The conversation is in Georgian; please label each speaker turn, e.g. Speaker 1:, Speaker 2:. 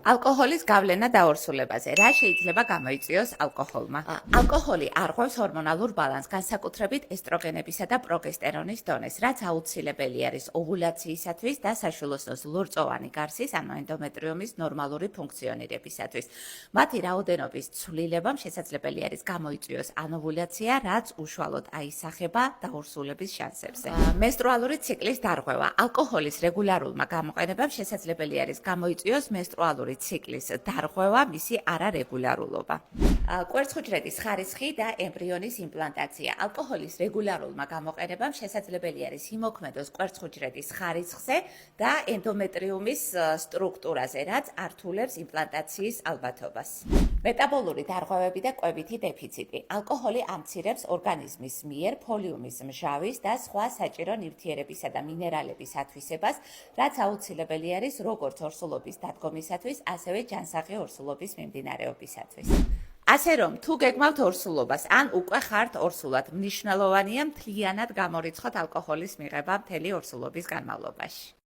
Speaker 1: ალკოჰოლის გავლენა დაორსულებაზე. რა შეიძლება გამოიწვიოს ალკოჰოლმა? ალკოჰოლი არღვევს ჰორმონალურ ბალანსს, განსაკუთრებით ესტროგენებისა და პროგესტერონის დონეს, რაც აუცილებელი არის ოვულაციისათვის და საშვილოსნოს ლორწოვანი გარსის, ანუ ენდომეტრიუმის ნორმალური ფუნქციონირებისათვის. მათი რაოდენობის ცვლილებამ შესაძლებელი არის გამოიწვიოს ანოვულაცია, რაც უშუალოდ აისახება დაორსულების შანსებზე. მენსტრუალური ციკლის დარღვევა. ალკოჰოლის რეგულარულმა გამოყენებამ შესაძლებელი არის გამოიწვიოს მენსტრუალური ციკლის დარღვევა, მისი არარეგულარულობა. კვერცხუჯრედის ხარისხი და ემბრიონის იმპლანტაცია. ალკოჰოლის რეგულარულმა გამოყენებამ შესაძლებელი არის იმოქმედოს კვერცხუჯრედის ხარისხზე და ენდომეტრიუმის სტრუქტურაზე, რაც ართულებს იმპლანტაციის ალბათობას. მეტაბოლური დარღვევები და კვებითი დეფიციტი. ალკოჰოლი ამცირებს ორგანიზმის მიერ ფოლიუმის მჟავის და სხვა საჭირო ნივთიერებისა და მინერალების ათვისებას, რაც აუცილებელი არის როგორც ორსულობის დადგომისათვის, ასევე ჯანსაღი ორსულობის მიმდინარეობისათვის. ასე რომ, თუ გეგმავთ ორსულობას, ან უკვე ხართ ორსულად, მნიშვნელოვანია მთლიანად გამორიცხოთ ალკოჰოლის მიღება მთელი ორსულობის განმავლობაში.